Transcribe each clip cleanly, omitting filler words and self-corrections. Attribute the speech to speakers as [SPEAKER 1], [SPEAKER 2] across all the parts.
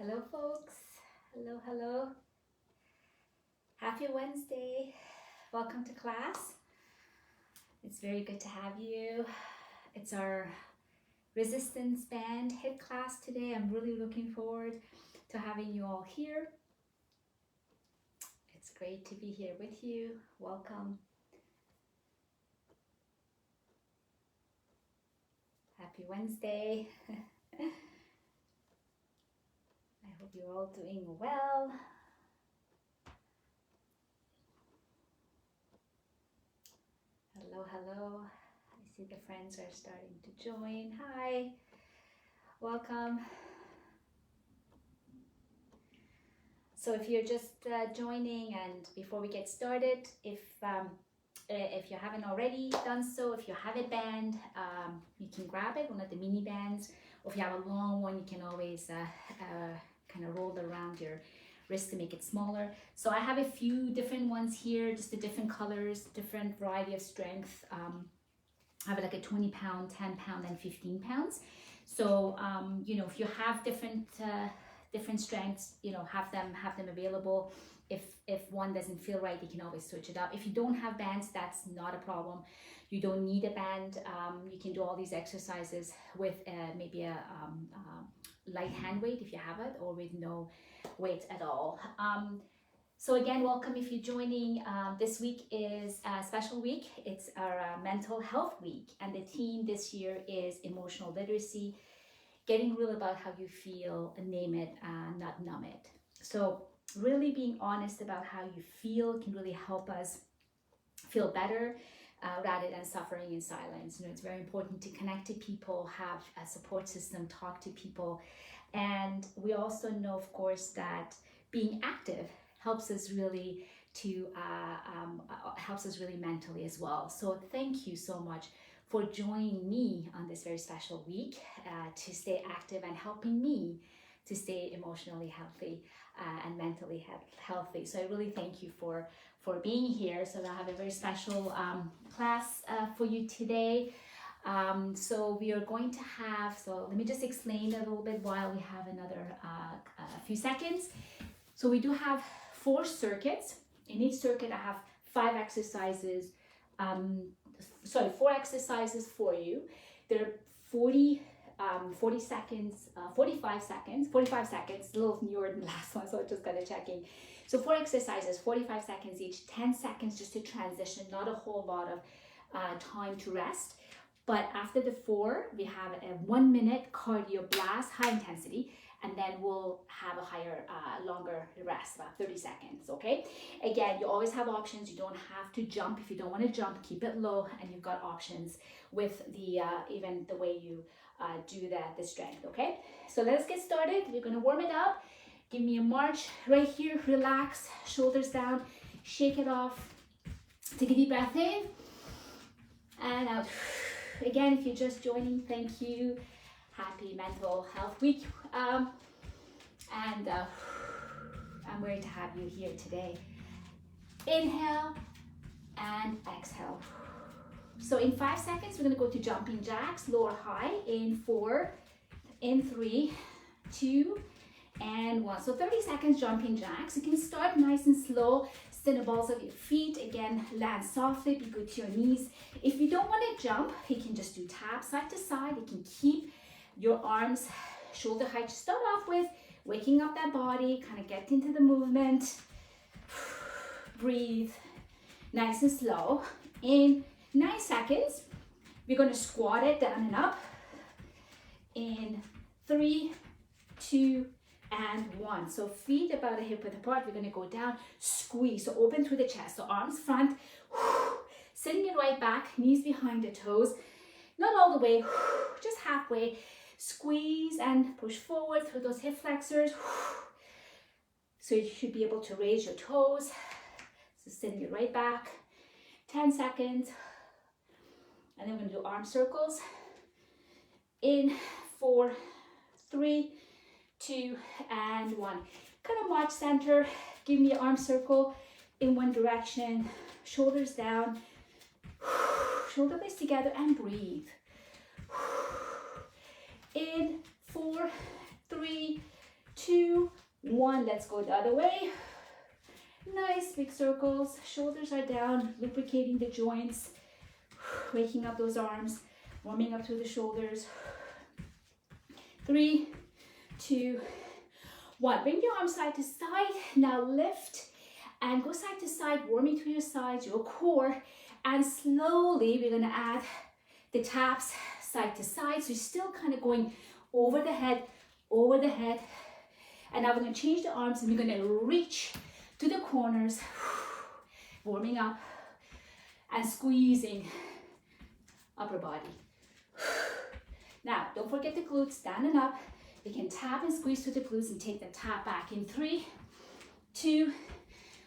[SPEAKER 1] Hello, folks. Hello, hello. Happy Wednesday. Welcome to class. It's very good to have you. It's our resistance band HIIT class today. I'm really looking forward to having you all here. It's great to be here with you. Welcome. Happy Wednesday. I hope you're all doing well. Hello, hello. I see the friends are starting to join. Hi, welcome. So if you're just joining, and before we get started, if you haven't already done so, if you have a band, you can grab it, one of the mini bands, or if you have a long one, you can always kind of roll it around your wrist to make it smaller. So I have a few different ones here, just the different colors, different variety of strength. I have like a 20 pound, 10 pound, and 15 pounds. So, you know, if you have different strengths, you know, have them available. If one doesn't feel right, you can always switch it up. If you don't have bands, that's not a problem. You don't need a band. You can do all these exercises with maybe a light hand weight if you have it, or with no weight at all. So again, welcome if you're joining. This week is a special week. It's our mental health week, and the theme this year is emotional literacy, getting real about how you feel, name it, not numb it. So really being honest about how you feel can really help us feel better rather than suffering in silence. You know, it's very important to connect to people, have a support system, talk to people. And we also know, of course, that being active helps us really mentally as well. So thank you so much for joining me on this very special week to stay active and helping me to stay emotionally healthy and mentally healthy. So I really thank you for being here. So I have a very special class for you today. So we are going to have, so let me just explain a little bit while we have another a few seconds. So we do have 4 circuits. In each circuit I have 5 exercises, 4 exercises for you. They're 45 seconds, a little newer than the last one, so I just got to checking. So 4 exercises, 45 seconds each, 10 seconds just to transition, not a whole lot of time to rest. But after the 4, we have a 1 minute cardio blast, high intensity, and then we'll have a higher, longer rest, about 30 seconds, okay? Again, you always have options. You don't have to jump. If you don't want to jump, keep it low, and you've got options with the even the way you do the strength, okay? So let's get started. We're gonna warm it up. Give me a march right here. Relax, shoulders down, shake it off. Take a deep breath in and out. Again, if you're just joining, thank you. Happy Mental Health Week. I'm ready to have you here today. Inhale and exhale. So in 5 seconds, we're gonna go to jumping jacks, lower high, in 4, in 3, 2, and 1. So 30 seconds jumping jacks. You can start nice and slow. Sit in the balls of your feet. Again, land softly, be good to your knees. If you don't want to jump, you can just do tap side to side. You can keep your arms shoulder height to start off with, waking up that body, kind of get into the movement. Breathe, nice and slow. In 9 seconds, we're going to squat it down and up. In 3, 2, and 1. So feet about a hip width apart. We're going to go down, squeeze, so open through the chest. So arms front, sitting it right back, knees behind the toes, not all the way, just halfway. Squeeze and push forward through those hip flexors. So you should be able to raise your toes. So sitting it right back. 10 seconds. And then we're going to do arm circles. In 4, 3, 2, and 1. Kind of march center. Give me an arm circle in one direction. Shoulders down. Shoulder blades together, and breathe. In 4, 3, 2, 1. Let's go the other way. Nice big circles. Shoulders are down, lubricating the joints, waking up those arms, warming up through the shoulders. 3, 2, 1. Bring your arms side to side. Now lift and go side to side, warming through your sides, your core. And slowly we're going to add the taps side to side. So you're still kind of going over the head, over the head. And now we're going to change the arms and we're going to reach to the corners, warming up and squeezing upper body. Now, don't forget the glutes, standing up. You can tap and squeeze through the glutes and take the tap back in 3, 2,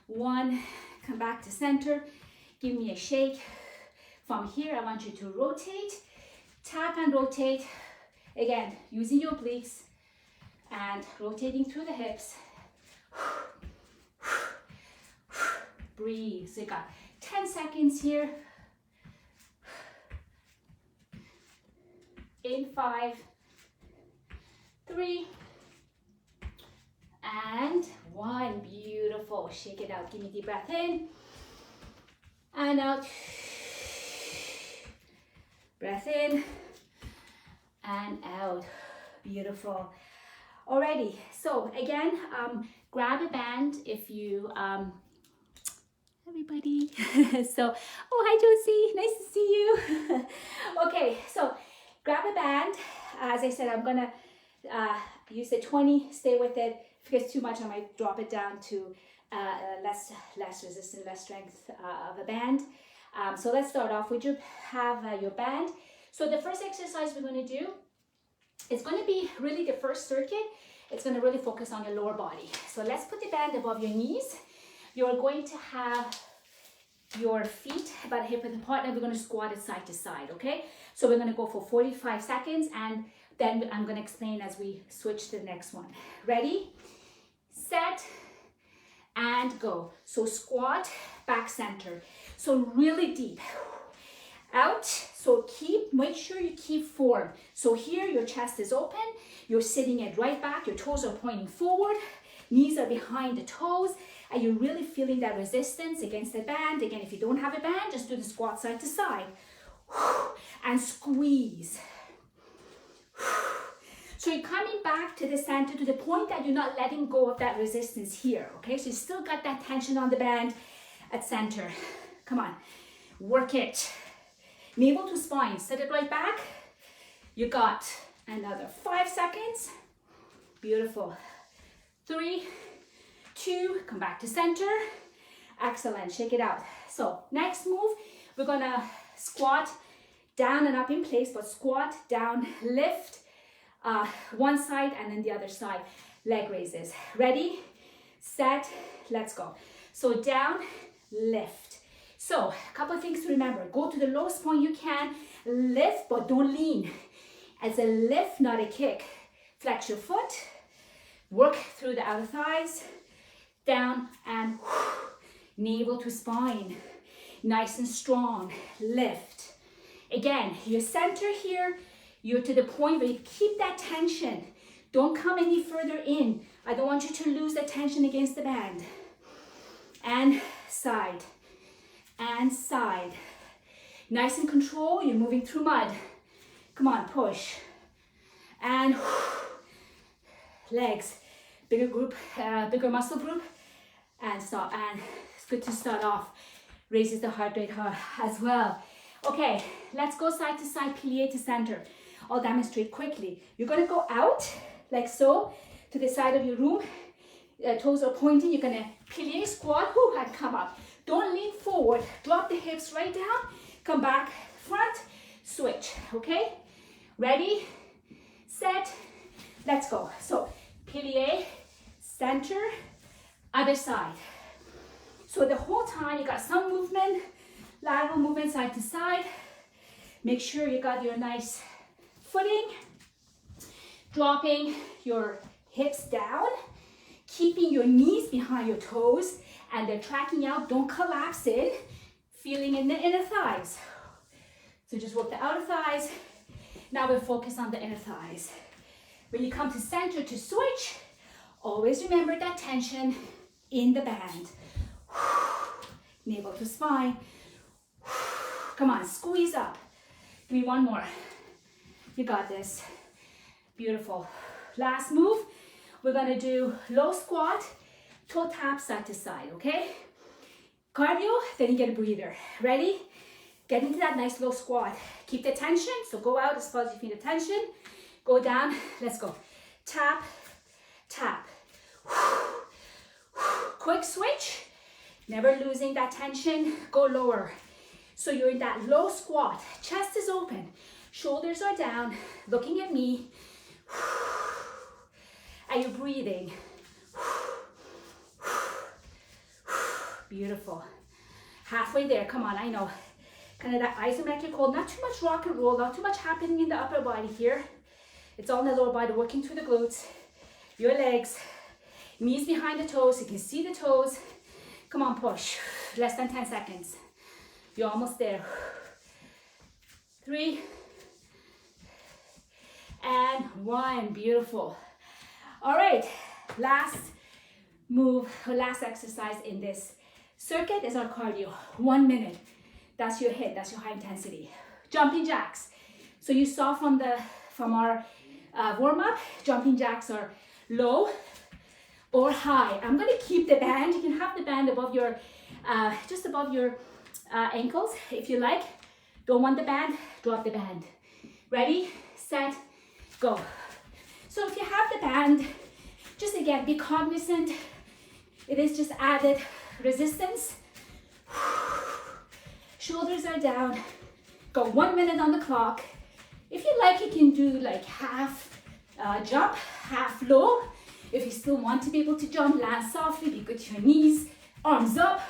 [SPEAKER 1] 1. Come back to center. Give me a shake. From here, I want you to rotate, tap and rotate. Again, using your obliques and rotating through the hips. Breathe. So you got 10 seconds here. In 5, 3, and 1. Beautiful. Shake it out. Give me a deep breath in and out. Breath in and out. Beautiful. Alrighty. So again, grab a band if you everybody. So, oh, hi Josie, nice to see you. Okay, so grab a band. As I said, I'm gonna use the 20, stay with it. If it gets too much, I might drop it down to less resistance, less strength of a band. So let's start off. Would you have your band? So the first exercise we're going to do, it's going to be really the first circuit. It's going to really focus on your lower body. So let's put the band above your knees. You're going to have your feet about hip width apart, and we're going to squat it side to side, okay? So we're going to go for 45 seconds, and then I'm going to explain as we switch to the next one. Ready, set, and go. So squat, back center. So really deep. Out. So make sure you keep form. So here your chest is open. You're sitting it right back. Your toes are pointing forward. Knees are behind the toes. And you're really feeling that resistance against the band. Again, if you don't have a band, just do the squat side to side. And squeeze. So you're coming back to the center to the point that you're not letting go of that resistance here. Okay, so you still got that tension on the band at center. Come on, work it. Navel to spine, set it right back. You got another 5 seconds. Beautiful. 3, 2, come back to center. Excellent, shake it out. So next move, we're gonna squat down and up in place, but squat, down, lift, one side and then the other side, leg raises. Ready, set, let's go. So down, lift. So a couple of things to remember. Go to the lowest point you can, lift, but don't lean. As a lift, not a kick. Flex your foot, work through the outer thighs, down and navel to spine. Nice and strong, lift. Again, your center here, you're to the point where you keep that tension. Don't come any further in. I don't want you to lose that tension against the band. And side, and side. Nice and control, you're moving through mud. Come on, push. And legs, bigger group, bigger muscle group. And stop, and it's good to start off. Raises the heart rate as well. Okay, let's go side to side, plie to center. I'll demonstrate quickly. You're gonna go out, like so, to the side of your room. Toes are pointing, you're gonna plie, squat, and come up. Don't lean forward, drop the hips right down, come back, front, switch, okay? Ready, set, let's go. So, plie, center, other side. So the whole time you got some movement, lateral movement side to side. Make sure you got your nice footing. Dropping your hips down, keeping your knees behind your toes, and they're tracking out. Don't collapse in. Feeling in the inner thighs. So just work the outer thighs. Now we'll focus on the inner thighs. When you come to center to switch, Always remember that tension in the band. Navel to spine. Come on, squeeze up. Give me one more. You got this. Beautiful. Last move, we're gonna do low squat, toe tap side to side, okay? Cardio, then you get a breather. Ready? Get into that nice low squat. Keep the tension, so go out as far as you feel the tension. Go down, let's go. Tap, tap. Quick switch. Never losing that tension. Go lower. So you're in that low squat. Chest is open. Shoulders are down. Looking at me. And you're breathing. Beautiful. Halfway there. Come on, I know. Kind of that isometric hold. Not too much rock and roll. Not too much happening in the upper body here. It's all in the lower body, working through the glutes. Your legs. Knees behind the toes. You can see the toes. Come on, push. Less than 10 seconds. You're almost there. 3 and 1. Beautiful. All right, last move, or last exercise in this circuit is our cardio. 1 minute. That's your HIIT, that's your high intensity. Jumping jacks. So you saw from our warm-up, jumping jacks are low or high. I'm gonna keep the band. You can have the band above your, just above your ankles if you like. Don't want the band, drop the band. Ready, set, go. So if you have the band, just again, be cognizant. It is just added resistance. Shoulders are down. Go 1 minute on the clock. If you like, you can do like half jump, half low. If you still want to be able to jump, land softly, be good to your knees, arms up,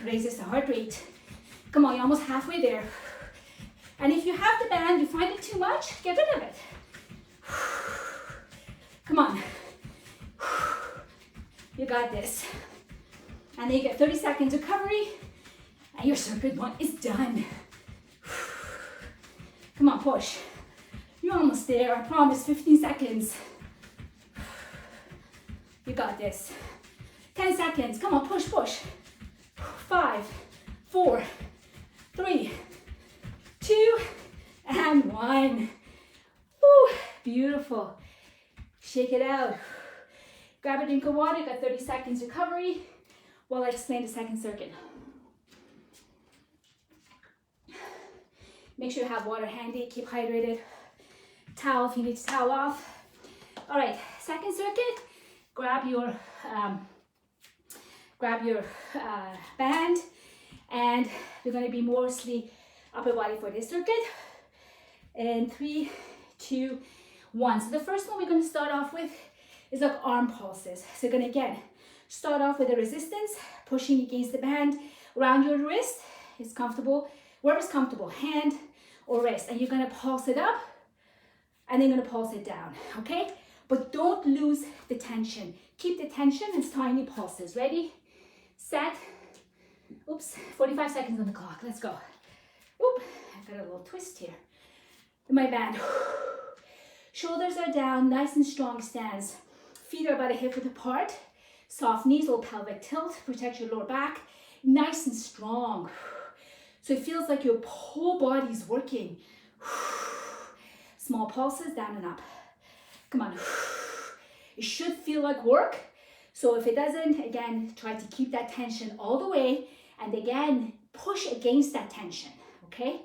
[SPEAKER 1] raises the heart rate. Come on, you're almost halfway there. And if you have the band, you find it too much, get rid of it. Come on. You got this. And then you get 30 seconds recovery, and your circuit 1 is done. Come on, push. You're almost there, I promise, 15 seconds. You got this. 10 seconds, come on, push, push. 5, 4, 3, 2, and 1. Woo, beautiful. Shake it out. Grab a drink of water, you got 30 seconds recovery while I explain the second circuit. Make sure you have water handy, keep hydrated. Towel if you need to towel off. All right, second circuit, grab your band, and we're going to be mostly upper body for this circuit. And 3, 2, 1. So the first one we're going to start off with is like arm pulses. So you're going to again start off with a resistance, pushing against the band around your wrist. It's comfortable, wherever's comfortable, hand or wrist, and you're going to pulse it up and then you're going to pulse it down, okay? But don't lose the tension. Keep the tension. It's tiny pulses. Ready, set, oops, 45 seconds on the clock. Let's go. Oop, I got a little twist here in my band. Shoulders are down, nice and strong stance. Feet are about a hip width apart. Soft knees, little pelvic tilt. Protect your lower back. Nice and strong. So it feels like your whole body's working. Small pulses, down and up. Come on. It should feel like work. So if it doesn't, again, try to keep that tension all the way. And again, push against that tension, okay?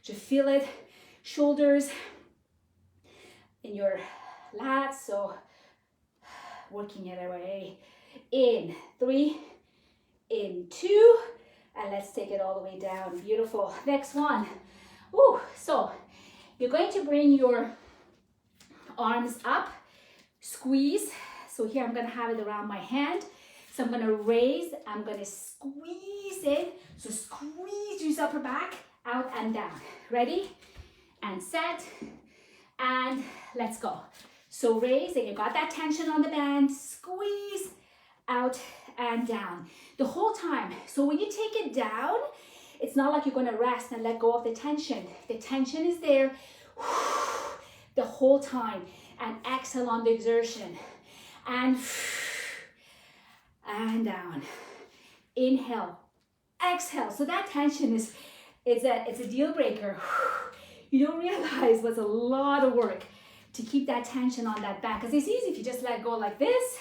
[SPEAKER 1] Just feel it. Shoulders in your lats, so working it away. In 3, in 2, and let's take it all the way down. Beautiful. Next one. Ooh, so you're going to bring your arms up, squeeze. So here I'm going to have it around my hand. So I'm going to raise, I'm going to squeeze it. So squeeze your upper back out and down. Ready? And set, and let's go. So raise, and you got that tension on the band, squeeze, out and down. The whole time. So when you take it down, it's not like you're gonna rest and let go of the tension. The tension is there the whole time. and exhale on the exertion. And down. Inhale, exhale. So that tension is it's a deal breaker. You don't realize what's a lot of work to keep that tension on that back, because it's easy if you just let go like this.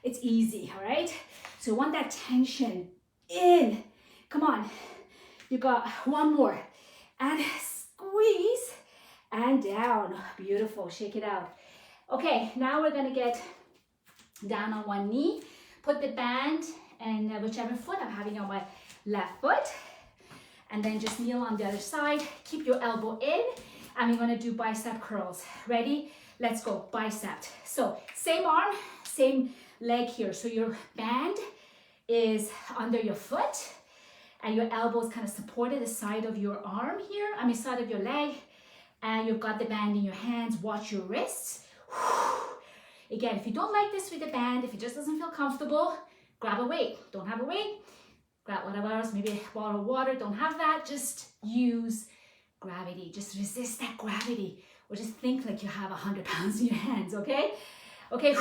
[SPEAKER 1] It's easy, all right? So you want that tension in. Come on. You got one more. And squeeze and down. Beautiful. Shake it out. Okay, now we're going to get down on one knee. Put the band and whichever foot I'm having on my left foot. And then just kneel on the other side. Keep your elbow in. And we're going to do bicep curls. Ready? Let's go. Bicep. So same arm, same leg here. So your band is under your foot. And your elbows kind of supported the side of your arm here. Side of your leg. And you've got the band in your hands. Watch your wrists. Again, if you don't like this with the band, if it just doesn't feel comfortable, grab a weight. Don't have a weight? Grab whatever else, maybe a bottle of water. Don't have that. Just use gravity. Just resist that gravity. Or just think like you have 100 pounds in your hands, okay? Okay.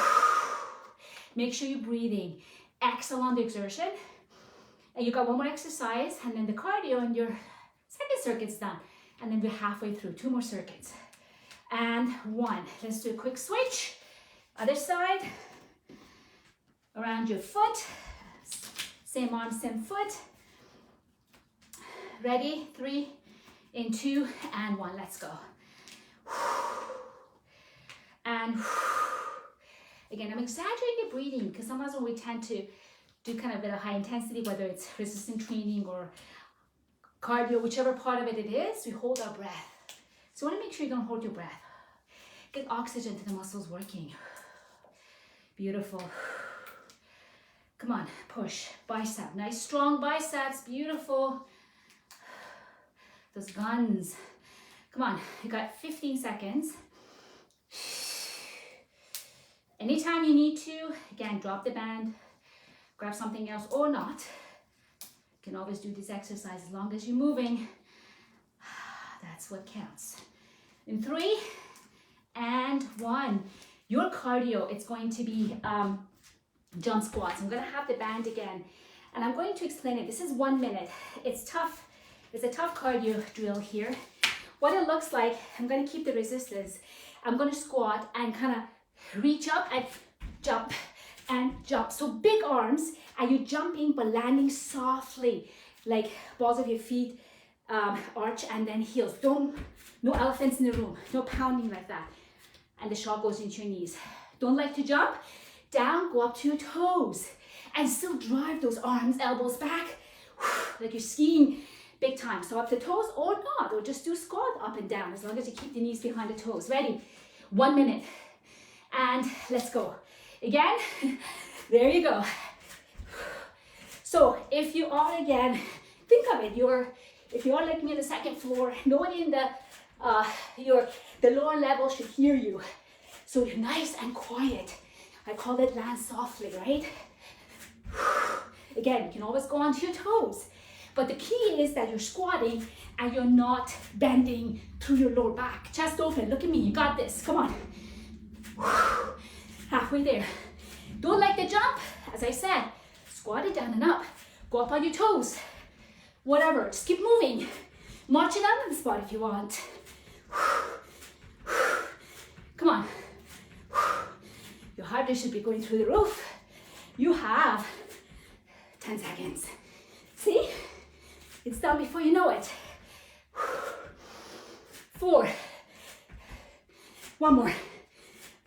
[SPEAKER 1] Make sure you're breathing. Exhale on the exertion. And you got one more exercise, and then the cardio and your second circuit's done. And then we're halfway through, 2 more circuits. And 1. Let's do a quick switch. Other side. Around your foot. Same arm, same foot. Ready? 3, in 2, and 1. Let's go. And again, I'm exaggerating the breathing because sometimes when we tend to do kind of a bit of high intensity, whether it's resistance training or cardio, whichever part of it is, we hold our breath. So you want to make sure you don't hold your breath. Get oxygen to the muscles working. Beautiful. Come on, push, bicep. Nice strong biceps, beautiful. Those guns. Come on, you got 15 seconds. Anytime you need to, again, drop the band, grab something else or not. You can always do this exercise as long as you're moving. That's what counts. In 3 and 1. Your cardio, it's going to be jump squats. I'm going to have the band again, and I'm going to explain it. This is 1 minute. It's tough. It's a tough cardio drill here. What it looks like, I'm going to keep the resistance. I'm going to squat and kind of reach up and jump and jump. So big arms, and you're jumping but landing softly, like balls of your feet arch and then heels. No elephants in the room. No pounding like that. And the shot goes into your knees. Don't like to jump? Down, go up to your toes. And still drive those arms, elbows back, like you're skiing big time. So up the toes or not, or just do squat up and down as long as you keep the knees behind the toes. Ready? 1 minute. And let's go. Again, there you go. So if you are, again, think of it, if you are like me on the second floor, nobody in the lower level should hear you. So you're nice and quiet. I call it land softly, right? Again, you can always go onto your toes. But the key is that you're squatting and you're not bending through your lower back. Chest open, look at me, you got this, come on. Halfway there. Don't like the jump, as I said, squat it down and up. Go up on your toes. Whatever, just keep moving. March it out of the spot if you want. Come on. Your heart rate should be going through the roof. You have 10 seconds. See? It's done before you know it. 4. 1 more.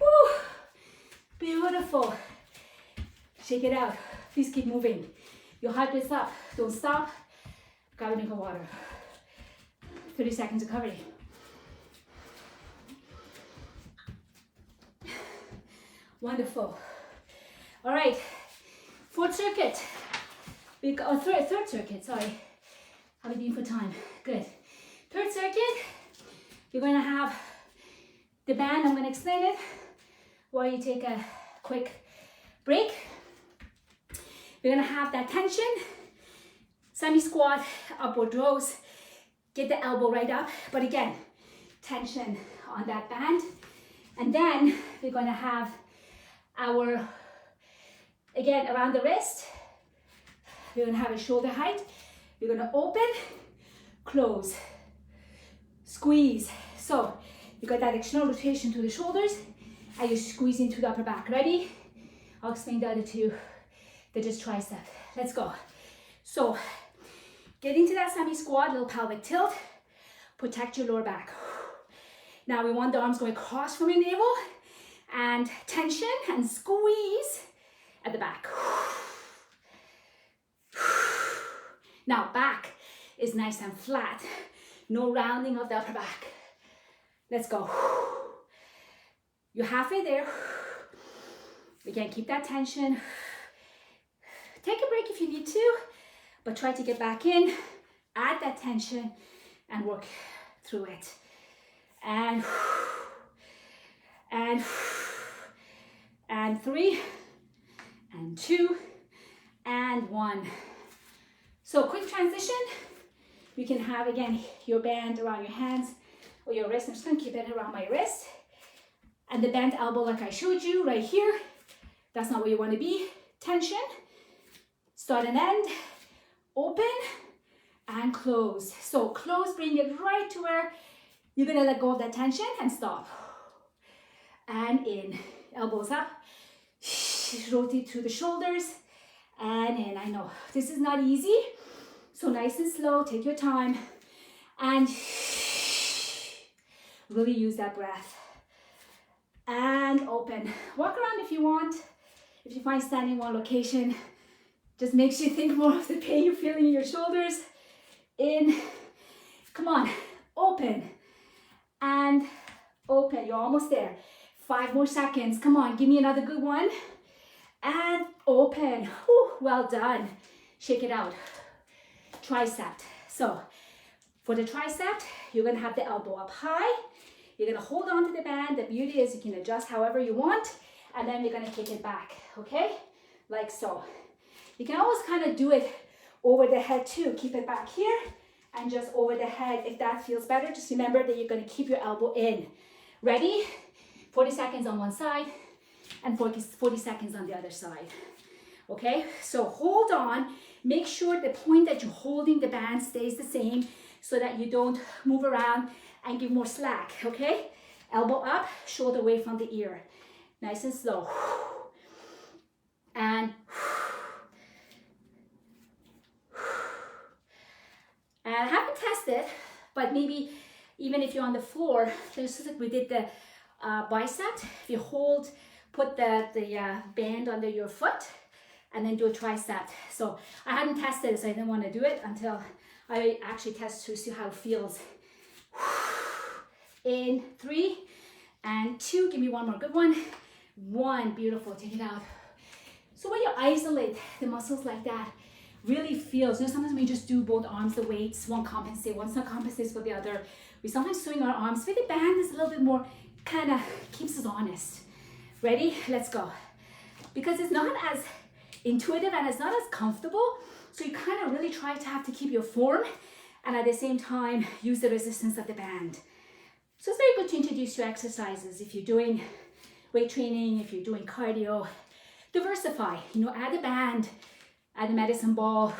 [SPEAKER 1] Woo. Beautiful. Shake it out. Please keep moving. Your heart rate's up. Don't stop. Grab a drink of water. 30 seconds recovery. Wonderful. All right. 4th circuit. We got third circuit. Sorry. How are we doing for time? Good. 3rd circuit. You're going to have the band. I'm going to explain it while you take a quick break. You're going to have that tension. Semi-squat, upward rows. Get the elbow right up. But again, tension on that band. And then we're gonna have our, again, around the wrist. We're gonna have a shoulder height. We're gonna open, close, squeeze. So you got that external rotation to the shoulders and you squeeze into the upper back. Ready? I'll explain the other two. They're just tricep. Let's go. So get into that semi-squat, little pelvic tilt. Protect your lower back. Now we want the arms going across from your navel and tension and squeeze at the back. Now back is nice and flat. No rounding of the upper back. Let's go. You're halfway there. Again, keep that tension. Take a break if you need to, but try to get back in, add that tension, and work through it. And 3, and 2, and 1. So quick transition. You can have, again, your band around your hands or your wrist. I'm just gonna keep it around my wrist. And the bent elbow like I showed you right here. That's not where you wanna be. Tension, start and end, open, and close. So close, bring it right to where you're gonna let go of that tension and stop. And in, elbows up, rotate through the shoulders, and in. I know this is not easy, so nice and slow, take your time, and really use that breath. And open. Walk around if you want. If you find standing in one location, just makes you think more of the pain you're feeling in your shoulders. In, come on, open, and open. You're almost there. 5 more seconds. Come on, give me another good one. And open. Whew, well done. Shake it out. Tricep. So for the tricep, you're gonna have the elbow up high. You're gonna hold on to the band. The beauty is you can adjust however you want, and then you're gonna kick it back, okay? Like so. You can always kind of do it over the head too. Keep it back here and just over the head if that feels better. Just remember that you're gonna keep your elbow in. Ready? 40 seconds on one side and 40 seconds on the other side. Okay, so hold on. Make sure the point that you're holding the band stays the same so that you don't move around and give more slack, okay? Elbow up, shoulder away from the ear. Nice and slow. And I haven't tested, but maybe even if you're on the floor, just like we did the bicep, if you hold, put the band under your foot and then do a tricep. So I hadn't tested it, so I didn't want to do it until I actually test to see how it feels. In 3 and 2, give me one more good one. 1, beautiful, take it out. So when you isolate the muscles like that, really feels, you know, sometimes we just do both arms, the weights, one compensates, one's not compensates for the other. We sometimes swing our arms, with the band is a little bit more, kind of keeps us honest. Ready? Let's go. Because it's not as intuitive and it's not as comfortable, so you kind of really try to have to keep your form and at the same time use the resistance of the band. So it's very good to introduce your exercises if you're doing weight training, if you're doing cardio. Diversify, you know, add a band, add a medicine ball,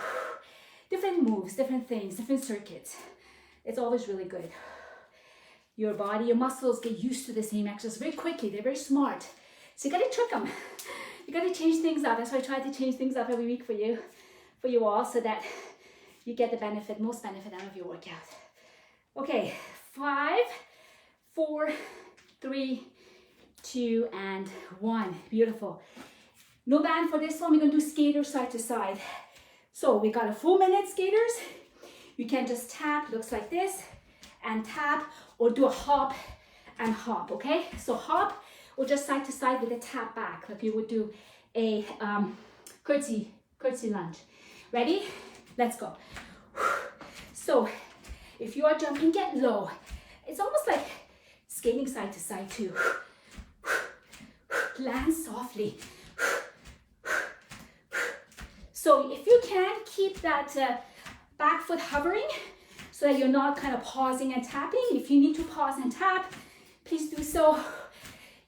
[SPEAKER 1] different moves, different things, different circuits. It's always really good. Your body, your muscles get used to the same exercise very quickly. They're very smart. So you gotta trick them. You gotta change things up. That's why I try to change things up every week for you all, so that you get the benefit, most benefit out of your workout. Okay, 5, 4, 3, 2, and 1. Beautiful. No band for this one. We're gonna do skaters side to side. So we got a full minute skaters. You can just tap, looks like this, and tap, or do a hop and hop, okay? So hop, or just side to side with a tap back, like you would do a curtsy lunge. Ready? Let's go. So if you are jumping, get low. It's almost like skating side to side too. Land softly. So if you can, keep that back foot hovering so that you're not kind of pausing and tapping. If you need to pause and tap, please do so.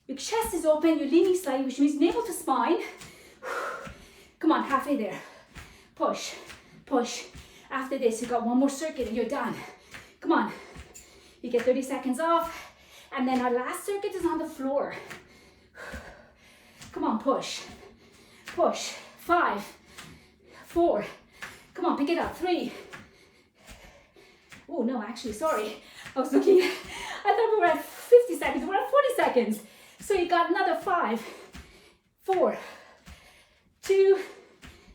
[SPEAKER 1] Your chest is open, you're leaning slightly, which means navel to spine. Come on, halfway there. Push, push. After this, you got one more circuit and you're done. Come on. You get 30 seconds off. And then our last circuit is on the floor. Come on, push, push. 5, 4. Come on, pick it up. 3. Oh, no, actually, sorry. I was looking, I thought we were at 50 seconds. We're at 40 seconds. So you got another 5, 4, 2,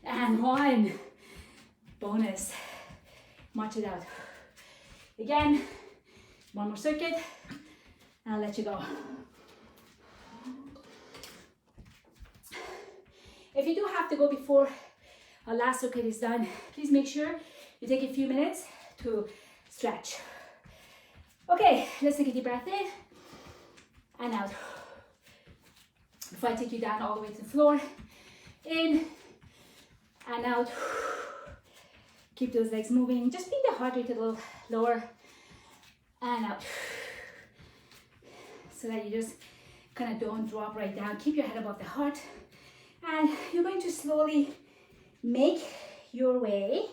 [SPEAKER 1] and 1. Bonus. March it out. Again, one more circuit, and I'll let you go. If you do have to go before our last circuit is done, please make sure you take a few minutes to stretch. Okay, let's take a deep breath in and out. Before I take you down all the way to the floor, in and out. Keep those legs moving. Just bring the heart rate a little lower and out. So that you just kind of don't drop right down. Keep your head above the heart. And you're going to slowly make your way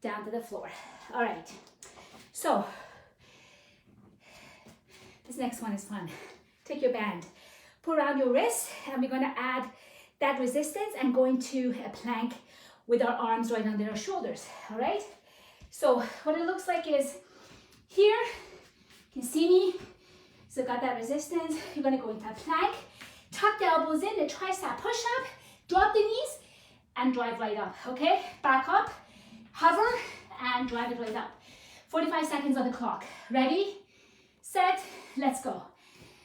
[SPEAKER 1] down to the floor. All right. So this next one is fun. Take your band, pull around your wrist, and we're going to add that resistance and go into a plank with our arms right under our shoulders. All right. So what it looks like is here, you can see me. So got that resistance. You're going to go into a plank. Tuck the elbows in, the tricep push up, drop the knees, and drive right up, okay? Back up, hover, and drive it right up. 45 seconds on the clock. Ready, set, let's go.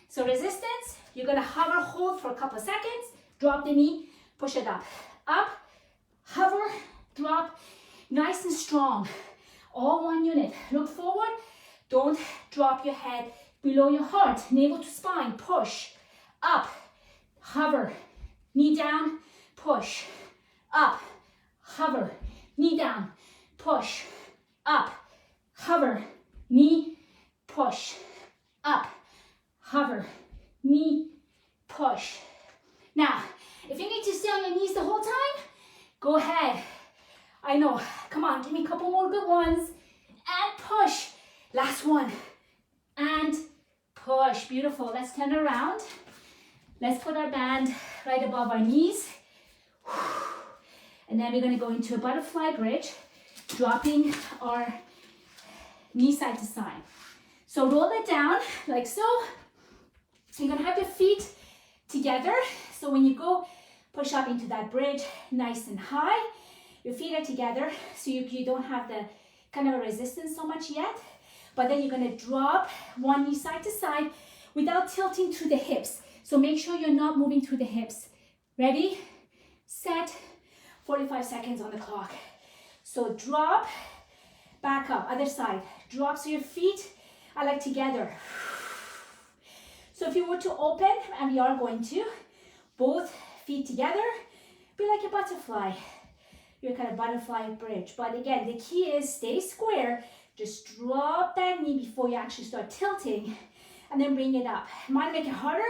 [SPEAKER 1] So resistance, you're gonna hover, hold for a couple of seconds, drop the knee, push it up. Up, hover, drop, nice and strong. All one unit. Look forward, don't drop your head below your heart. Navel to spine, push, up, hover, knee down, push, up, hover, knee down, push, up, hover, knee, push, up, hover, knee, push. Now, if you need to stay on your knees the whole time, go ahead. I know, come on, give me a couple more good ones, and push. Last one, and push. Beautiful. Let's turn around. Let's put our band right above our knees. And then we're going to go into a butterfly bridge, dropping our knee side to side. So roll it down like so. You're going to have your feet together. So when you go push up into that bridge, nice and high, your feet are together. So you don't have the kind of a resistance so much yet. But then you're going to drop one knee side to side without tilting to the hips. So make sure you're not moving through the hips. Ready, set, 45 seconds on the clock. So drop, back up, other side. Drop so your feet are like together. So if you were to open, and we are going to, both feet together, be like a butterfly. You're kind of butterfly bridge. But again, the key is stay square. Just drop that knee before you actually start tilting, and then bring it up. Might make it harder.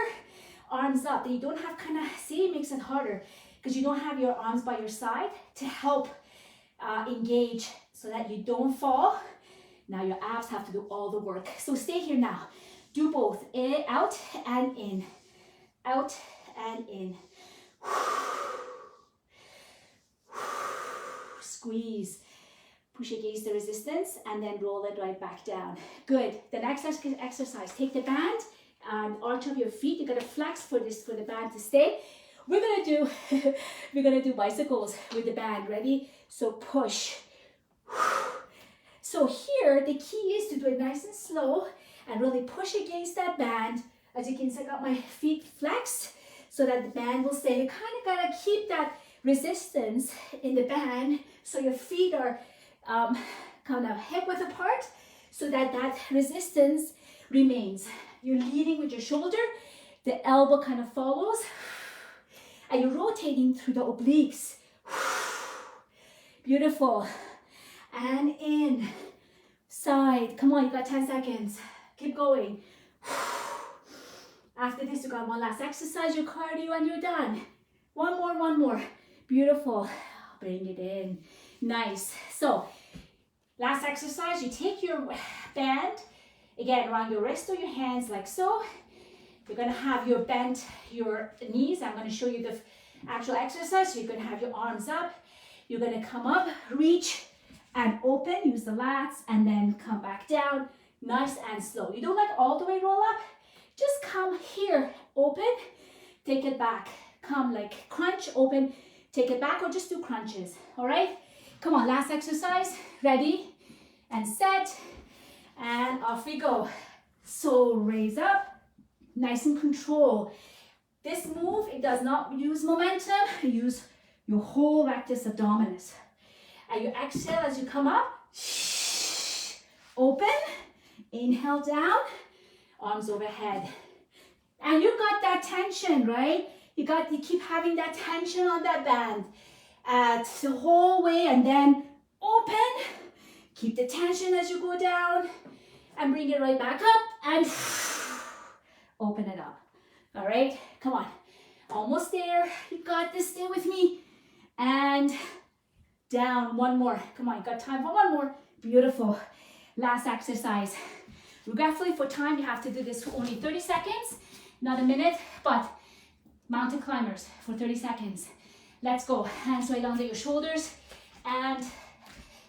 [SPEAKER 1] Arms up, that you don't have kind of, see, it makes it harder because you don't have your arms by your side to help engage so that you don't fall. Now your abs have to do all the work. So stay here now. Do both, out and in, out and in. Squeeze, push against the resistance, and then roll it right back down. Good. The next exercise, take the band and arch up your feet. You're gonna flex for the band to stay. We're gonna do bicycles with the band. Ready? So push. So here the key is to do it nice and slow and really push against that band. As you can see, I got my feet flexed so that the band will stay. You kind of gotta keep that resistance in the band so your feet are kind of hip width apart so that that resistance remains. You're leading with your shoulder, the elbow kind of follows, and you're rotating through the obliques. Beautiful. And in, side. Come on, you got 10 seconds. Keep going. After this, you got one last exercise, your cardio, and you're done. One more, one more. Beautiful. Bring it in. Nice. So, last exercise, you take your band, again, around your wrist or your hands like so. You're gonna have your bent, your knees. I'm gonna show you the actual exercise. So you're gonna have your arms up. You're gonna come up, reach, and open. Use the lats, and then come back down. Nice and slow. You don't like all the way roll up. Just come here, open, take it back. Come like crunch, open, take it back, or just do crunches, all right? Come on, last exercise. Ready, and set, and off we go. So raise up, nice and control. This move, it does not use momentum, use your whole rectus abdominis. And you exhale as you come up, open, inhale down, arms overhead. And you got that tension, right? You keep having that tension on that band the whole way, and then open. Keep the tension as you go down, and bring it right back up, and open it up. All right, come on. Almost there. You got this. Stay with me. And down. One more. Come on, you got time for one more. Beautiful. Last exercise. Regretfully, for time, you have to do this for only 30 seconds, not a minute, but mountain climbers for 30 seconds. Let's go. Hands right under your shoulders, and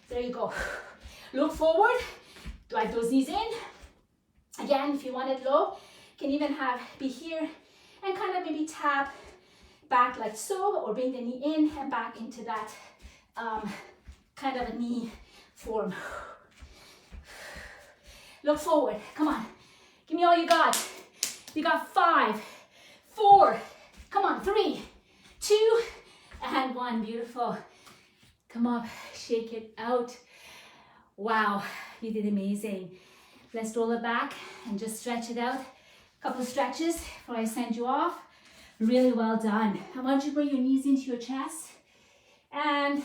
[SPEAKER 1] there you go. Look forward, drive those knees in. Again, if you want it low, can even be here and kind of maybe tap back like so, or bring the knee in and back into that kind of a knee form. Look forward, come on. Give me all you got. You got 5, 4, come on, 3, 2, and 1, beautiful. Come up, shake it out. Wow, you did amazing. Let's roll it back and just stretch it out. Couple stretches before I send you off. Really well done. I want you to bring your knees into your chest, and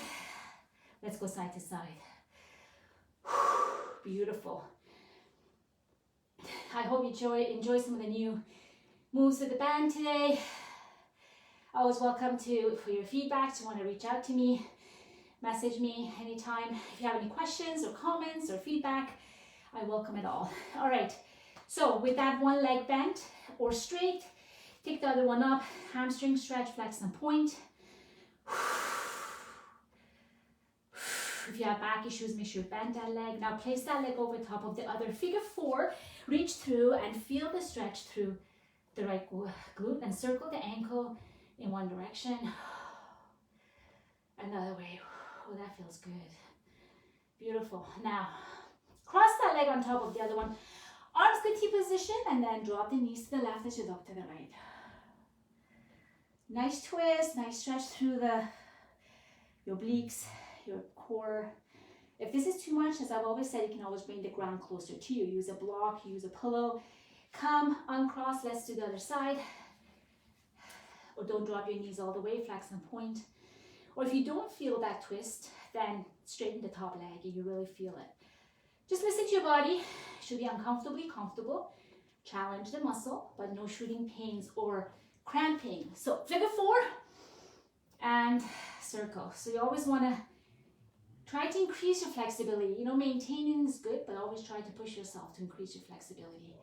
[SPEAKER 1] let's go side to side. Beautiful. I hope you enjoy some of the new moves with the band today. Always welcome for your feedback. So you want to reach out to me, message me anytime. If you have any questions or comments or feedback, I welcome it all. All right, so with that one leg bent or straight, take the other one up, hamstring stretch, flex and point. If you have back issues, make sure you bend that leg. Now place that leg over top of the other. Figure 4, reach through and feel the stretch through the right glute, and circle the ankle in one direction. Another way. Oh, that feels good. Beautiful. Now, cross that leg on top of the other one. Arms good T position, and then drop the knees to the left as you look to the right. Nice twist, nice stretch through your obliques, your core. If this is too much, as I've always said, you can always bring the ground closer to you. Use a block, use a pillow. Come, uncross, let's do the other side. Or don't drop your knees all the way, flex and point. Or if you don't feel that twist, then straighten the top leg and you really feel it. Just listen to your body. It should be uncomfortably comfortable. Challenge the muscle, but no shooting pains or cramping. So figure 4 and circle. So you always want to try to increase your flexibility. You know, maintaining is good, but always try to push yourself to increase your flexibility.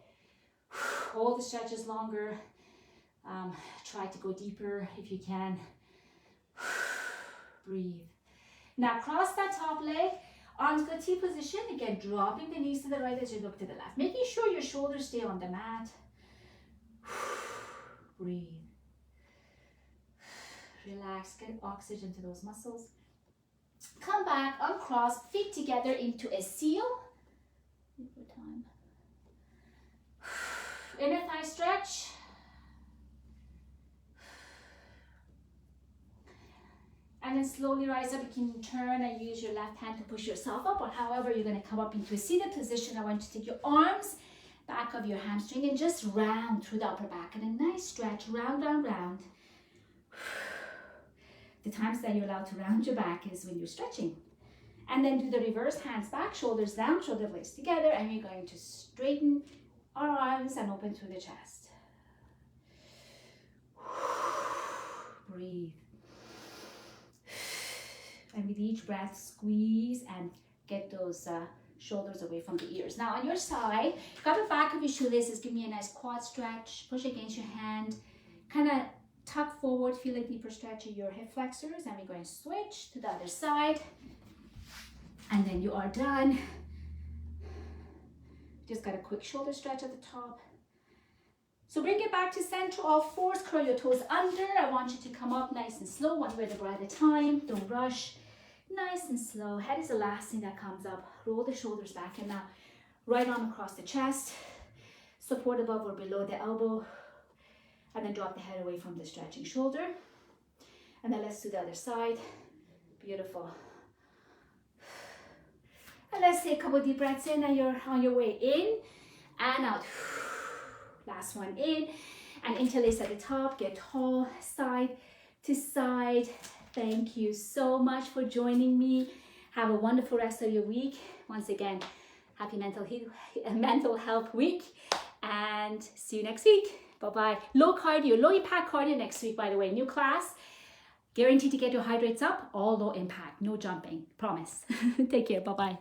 [SPEAKER 1] Hold the stretches longer. Try to go deeper if you can. Breathe. Now cross that top leg. Arms go T position. Again, dropping the knees to the right as you look to the left. Making sure your shoulders stay on the mat. Breathe. Relax. Get oxygen to those muscles. Come back, uncross, feet together into a seal. Time. Inner thigh stretch. And then slowly rise up. You can turn and use your left hand to push yourself up, or however you're going to come up into a seated position. I want you to take your arms back of your hamstring and just round through the upper back. And a nice stretch, round, round, round. The times that you're allowed to round your back is when you're stretching. And then do the reverse, hands back, shoulders down, shoulder blades together, and you're going to straighten our arms and open through the chest. breathe. And with each breath, squeeze and get those shoulders away from the ears. Now on your side, grab the back of your shoelaces, give me a nice quad stretch, push against your hand, kind of tuck forward, feel a deeper stretch of your hip flexors, and we're going to switch to the other side. And then you are done. Just got a quick shoulder stretch at the top. So bring it back to center, all fours, curl your toes under. I want you to come up nice and slow, one vertebra at a time, don't rush. Nice and slow. Head is the last thing that comes up. Roll the shoulders back, and now right arm across the chest, support above or below the elbow, and then drop the head away from the stretching shoulder. And then let's do the other side. Beautiful. And let's take a couple deep breaths in, and you're on your way in and out. Last one in, and interlace at the top. Get tall, side to side. Thank you so much for joining me. Have a wonderful rest of your week. Once again, happy mental health week, and see you next week. Bye-bye. Low cardio, low impact cardio next week, by the way. New class. Guaranteed to get your heart rates up. All low impact, no jumping. Promise. Take care. Bye-bye.